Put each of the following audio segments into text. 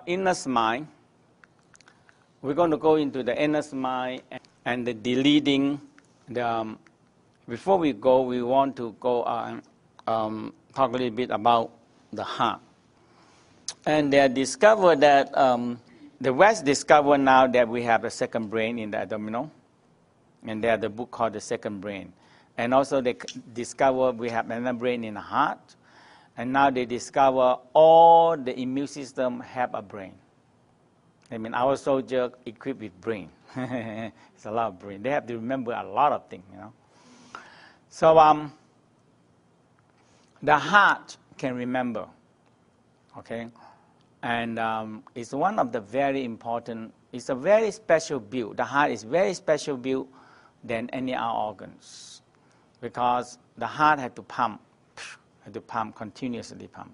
inner mind. We're going to go into the inner mind and the deleting. Before we go, we want to go talk a little bit about the heart. And they discovered that the West discovered now that we have a second brain in the abdominal, and they have the book called The Second Brain. And also they discover we have another brain in the heart, and now they discover all the immune system have a brain. I mean, our soldier equipped with brain. It's a lot of brain. They have to remember a lot of things, you know. So the heart can remember, okay? And it's one of the very important, it's a very special build. The heart is very special build than any other organs, because the heart had to pump, continuously pump.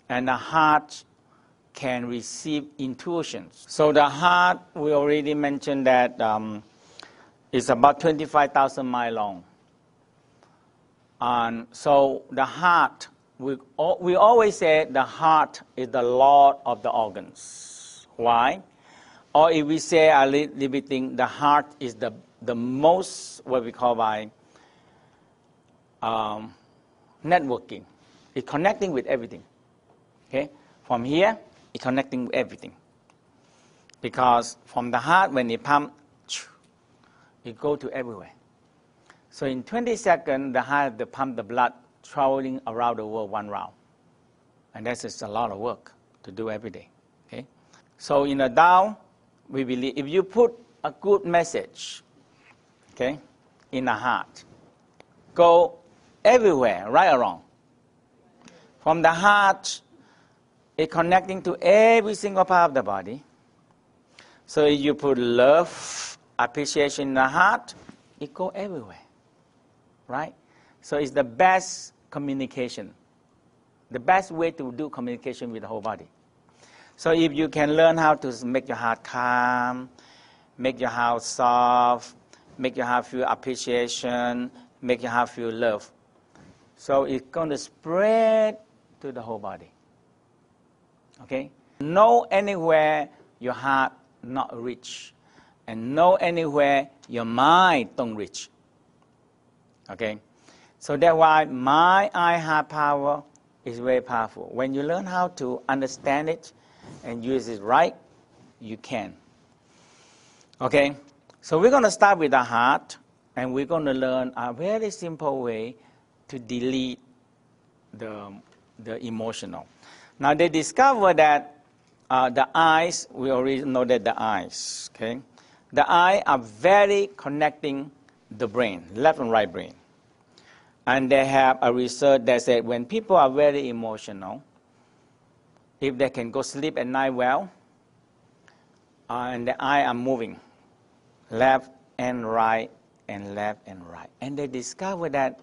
And the heart can receive intuitions. So the heart, we already mentioned that it's about 25,000 miles long. And so the heart, we always say the heart is the lord of the organs. Why? Or if we say a little bit thing, the heart is the most, what we call by networking. It's connecting with everything. Okay? From here, it's connecting with everything. Because from the heart, when it pumps, it goes to everywhere. So in 20 seconds, the heart will pump the blood traveling around the world one round. And that's just a lot of work to do every day. Okay? So in the Tao, we believe if you put a good message, okay, in the heart, go everywhere, right or wrong. From the heart, it's connecting to every single part of the body. So if you put love, appreciation in the heart, it goes everywhere, right? So it's the best communication, the best way to do communication with the whole body. So if you can learn how to make your heart calm, make your heart soft, make your heart feel appreciation, make your heart feel love, so it's going to spread to the whole body. Okay? Know anywhere your heart not reach, and know anywhere your mind don't reach. Okay? So that's why mind, eye, heart power is very powerful. When you learn how to understand it and use it right, you can. Okay? So we're going to start with the heart, and we're going to learn a very simple way to delete the emotional. Now they discover that the eyes, we already know that the eyes, okay? The eyes are very connecting the brain, left and right brain. And they have a research that said when people are very emotional, if they can go sleep at night well, and the eye are moving, left and right, and left and right. And they discover that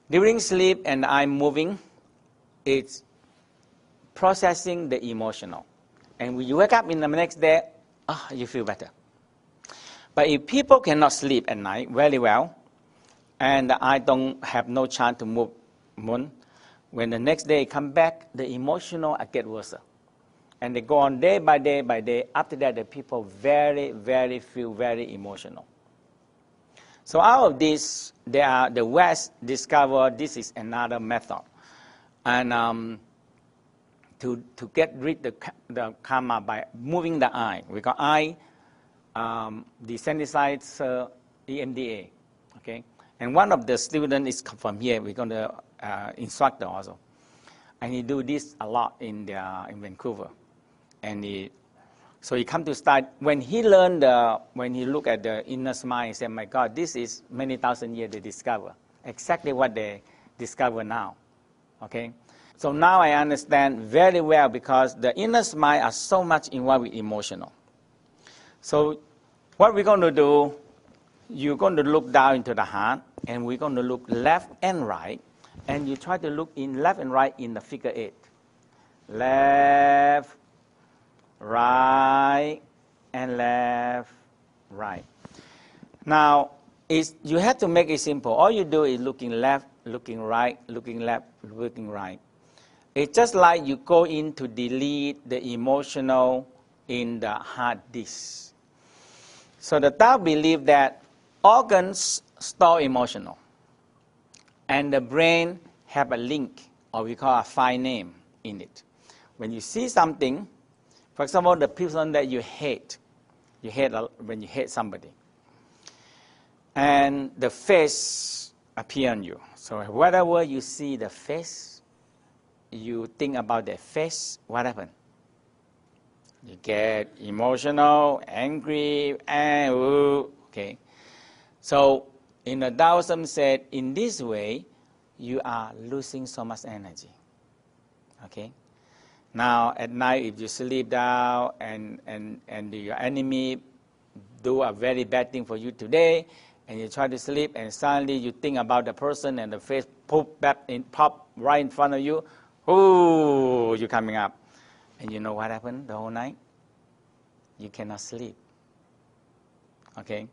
during sleep and the eye moving, it's processing the emotional. And when you wake up in the next day, you feel better. But if people cannot sleep at night very well, and the eye don't have no chance to move, when the next day come back, the emotional get worse. And they go on day by day by day. After that, the people feel very emotional. So out of this, the West discovered this is another method. And to get rid of the karma by moving the eye. We call eye desensitize EMDA. Okay? And one of the students is from here. We're going to instructor also. And he do this a lot in Vancouver. And so he come to start, when he learned, when he look at the inner mind, he said, my God, this is many thousand years they discover. Exactly what they discover now. Okay? So now I understand very well, because the inner mind are so much involved with emotional. So what we're going to do, you're going to look down into the heart, and we're going to look left and right, and you try to look in left and right in the figure 8. Left, right, and left, right. Now, you have to make it simple. All you do is looking left, looking right, looking left, looking right. It's just like you go in to delete the emotional in the hard disk. So the Tao believe that organs store emotional, and the brain have a link, or we call a file name in it. When you see something, for example, the person that you hate when you hate somebody, and the face appear on you. So whenever you see the face, you think about the face, what happened? You get emotional, angry, and okay. So in the Taoism said, in this way, you are losing so much energy. Okay. Now at night, if you sleep down and your enemy do a very bad thing for you today, and you try to sleep, and suddenly you think about the person, and the face pop right in front of you. Ooh, you're coming up. And you know what happened the whole night? You cannot sleep. Okay?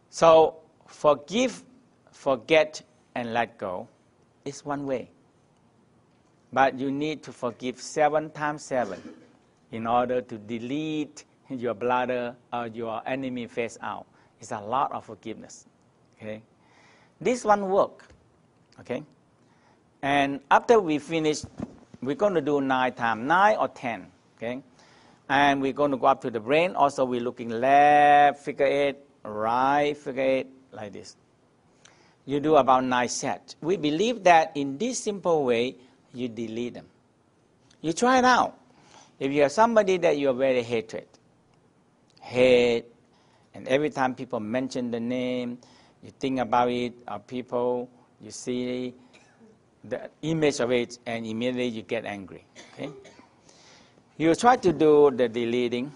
So, forgive, forget, and let go is one way. But you need to forgive 7 times 7 in order to delete your bladder or your enemy face out. It's a lot of forgiveness. Okay? This one work. Okay? And after we finish, we're going to do 9 times, 9 or 10. Okay? And we're going to go up to the brain. Also, we're looking left, figure 8, right, figure 8, like this. You do about 9 sets. We believe that in this simple way, you delete them. You try it out. If you have somebody that you are very hate, and every time people mention the name, you think about it, or people, you see the image of it, and immediately you get angry. Okay? You try to do the deleting,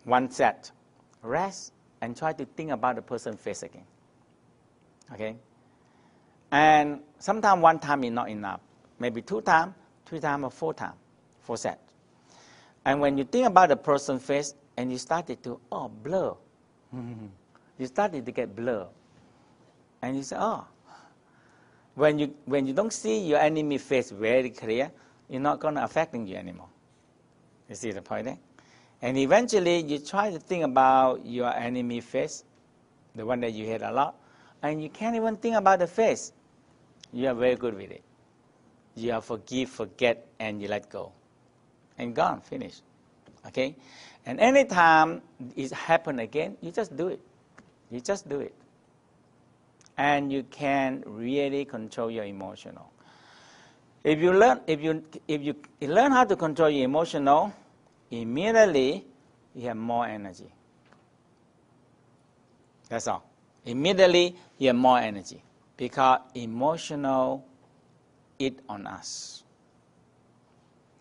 1 set, rest, and try to think about the person's face again. Okay? And sometimes 1 time is not enough. Maybe 2 times, 3 times, or 4 times, 4 sets. And when you think about the person's face, and you started to, blur. You started to get blur. And you say, when you don't see your enemy face very clear, you're not going to affecting you anymore. You see the point there? And eventually, you try to think about your enemy face, the one that you hate a lot, and you can't even think about the face. You are very good with it. You are forgive, forget, and you let go. And gone, finished. Okay? And anytime it happens again, you just do it. You just do it. And you can really control your emotional. If you learn how to control your emotional, immediately you have more energy. That's all. Immediately you have more energy because emotional it on us.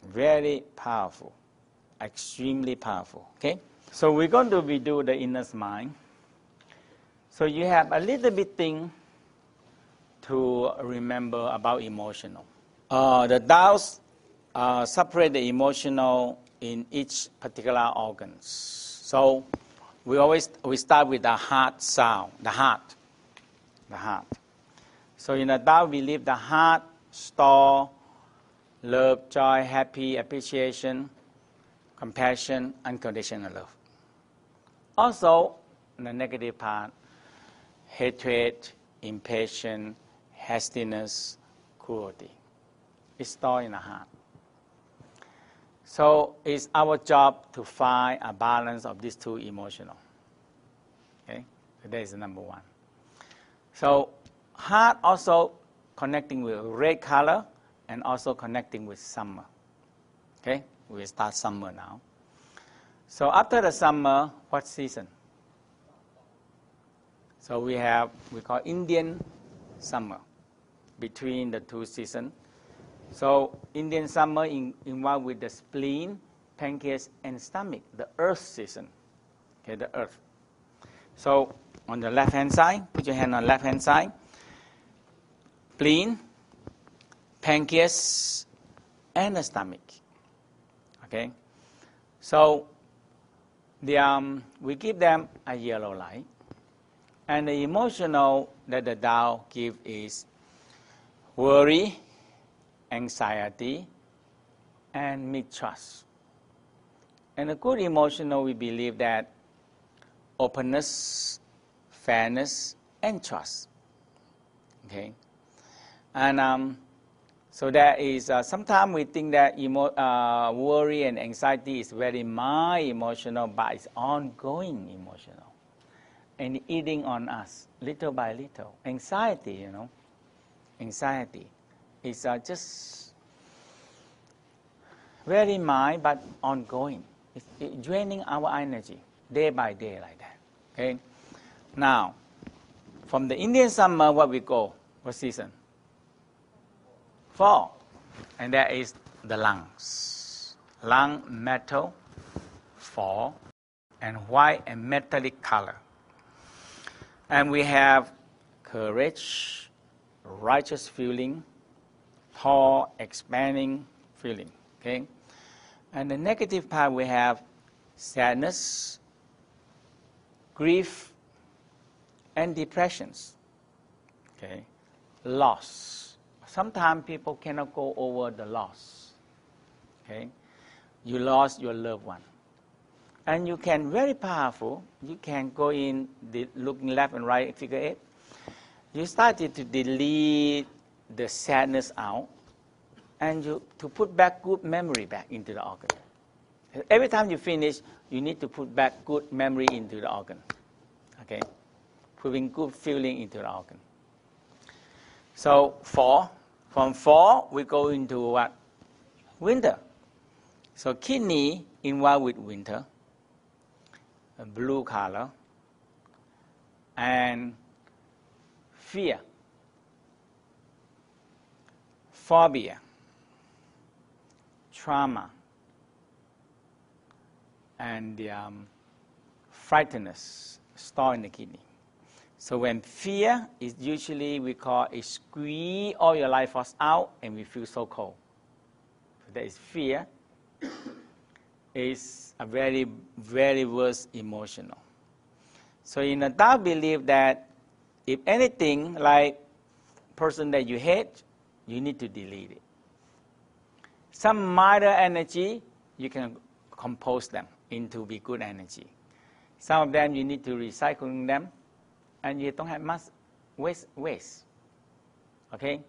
Very powerful, extremely powerful. Okay. So we're going to redo the inner mind. So you have a little bit thing to remember about emotional. The Taoists separate the emotional in each particular organs. So we start with the heart sound, the heart. So in the Tao, we believe the heart store love, joy, happy, appreciation, compassion, unconditional love. Also, the negative part, hatred, impatience, hastiness, cruelty. It's stored in the heart. So it's our job to find a balance of these 2 emotional. Okay? So that is number 1. So heart also connecting with red color and also connecting with summer. Okay? We start summer now. So after the summer, what season? So we call Indian summer, between the 2 seasons. So Indian summer involved with the spleen, pancreas, and stomach, the earth season. Okay, the earth. So on the left-hand side, put your hand on the left-hand side. Spleen, pancreas, and the stomach. Okay. So we give them a yellow light. And the emotional that the Tao give is worry, anxiety, and mistrust. And a good emotional, we believe that openness, fairness, and trust. Okay, and so that is sometimes we think that worry and anxiety is very mild emotional, but it's ongoing emotional, and eating on us little by little. Anxiety, anxiety is just very mild but ongoing. It's draining our energy day by day like that. Okay, now from the Indian summer, what we go? What season? Fall, and that is the lungs. Lung metal, fall, and white and metallic color. And we have courage, righteous feeling, tall, expanding feeling. Okay, and the negative part we have sadness, grief, and depressions. Okay, loss. Sometimes people cannot go over the loss. Okay, you lost your loved one, and you can very powerful. You can go in looking left and right, figure 8. You started to delete the sadness out, and to put back good memory back into the organ. Every time you finish, you need to put back good memory into the organ. Okay, putting good feeling into the organ. So from fall, we go into what? Winter. So kidney involved with winter, a blue color, and fear, phobia, trauma, and the frightenness stored in the kidney. So when fear is usually we call it squeeze all your life force out and we feel so cold. So that is fear. Is a very, very worst emotional. So in the Tao believe that if anything like person that you hate, you need to delete it. Some minor energy, you can compose them into be good energy. Some of them you need to recycle them, and you don't have much waste. Okay?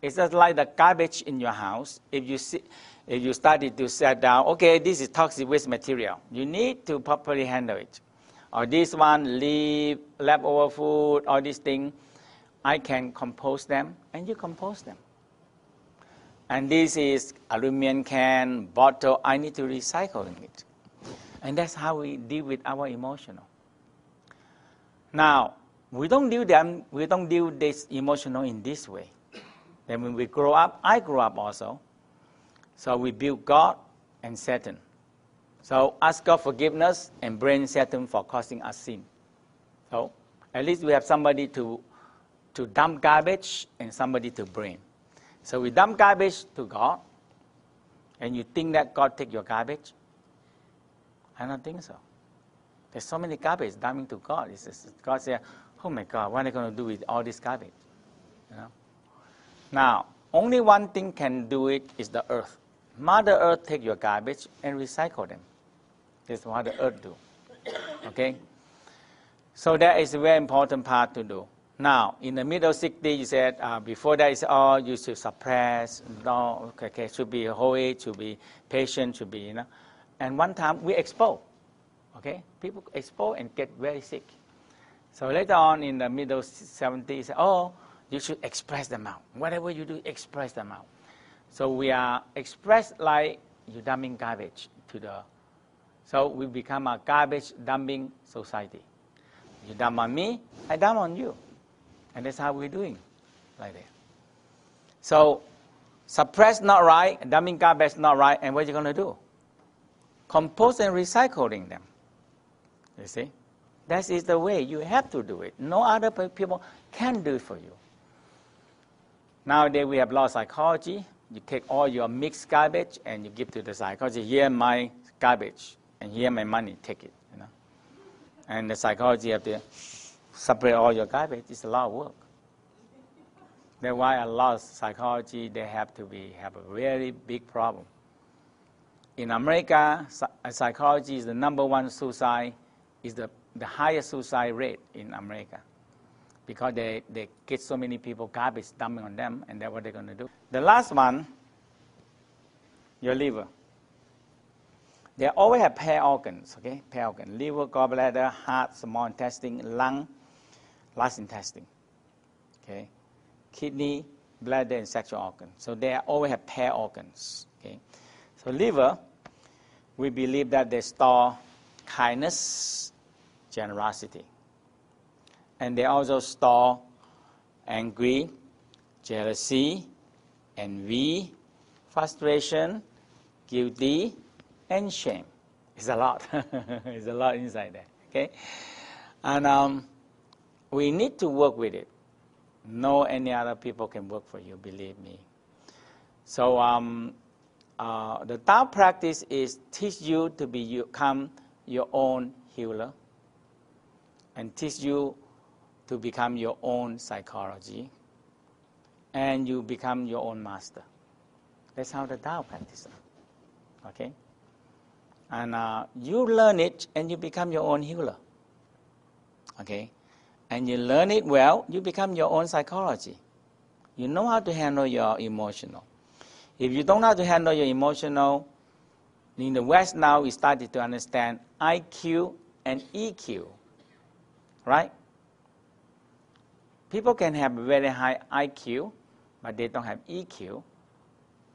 It's just like the garbage in your house. If you started to set down, okay, this is toxic waste material, you need to properly handle it. Or this one, leave, leftover food, all these things, I can compose them, and you compose them. And this is aluminum can, bottle, I need to recycle it. And that's how we deal with our emotional. Now, we don't deal this emotional in this way. Then when we grow up, I grew up also. So we build God and Satan. So ask God forgiveness and blame Satan for causing us sin. So at least we have somebody to dump garbage and somebody to blame. So we dump garbage to God, and you think that God take your garbage? I don't think so. There's so many garbage dumping to God. God says, oh my God, what are they going to do with all this garbage? Now, only one thing can do it is the earth. Mother Earth take your garbage and recycle them. That's what the earth do. Okay? So that is a very important part to do. Now, in the middle 60s, you said, before that, you should suppress, no, okay, should be holy, should be patient, should be, And one time, we expose, okay? People expose and get very sick. So later on, in the middle 70s, you should express them out. Whatever you do, express them out. So we are expressed like you dumping garbage so we become a garbage dumping society. You dump on me, I dump on you. And that's how we're doing, like that. So, suppress not right, dumping garbage not right, and what are you going to do? Compose and recycling them. You see? That is the way you have to do it. No other people can do it for you. Nowadays, we have a lot of psychology. You take all your mixed garbage and you give to the psychology. Here my garbage, and here my money, take it. And the psychology have to separate all your garbage. It's a lot of work. That's why a lot of psychology, they have a very big problem. In America, psychology is the #1 suicide, is the highest suicide rate in America, because they get so many people garbage dumping on them, and that's what they're going to do. The last one, your liver. They always have pair organs, okay? Pair organ: liver, gallbladder, heart, small intestine, lung, large intestine, okay? Kidney, bladder, and sexual organ. So they always have pair organs, okay? So liver, we believe that they store kindness, generosity. And they also store angry, jealousy, envy, frustration, guilty, and shame. It's a lot. It's a lot inside there, okay? And we need to work with it. No any other people can work for you, believe me. So the Tao practice is teach you to become your own healer, and teach you to become your own psychology, and you become your own master. That's how the Tao practice, okay? And you learn it, and you become your own healer, okay? And you learn it well, you become your own psychology. You know how to handle your emotional. If you don't know how to handle your emotional, in the West now we started to understand IQ and EQ, right? People can have a very high IQ, but they don't have EQ.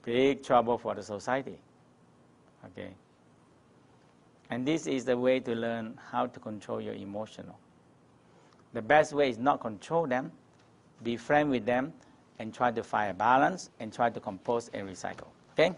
Big trouble for the society, okay? And this is the way to learn how to control your emotional. The best way is not control them, be friend with them, and try to find a balance, and try to compose and recycle, okay?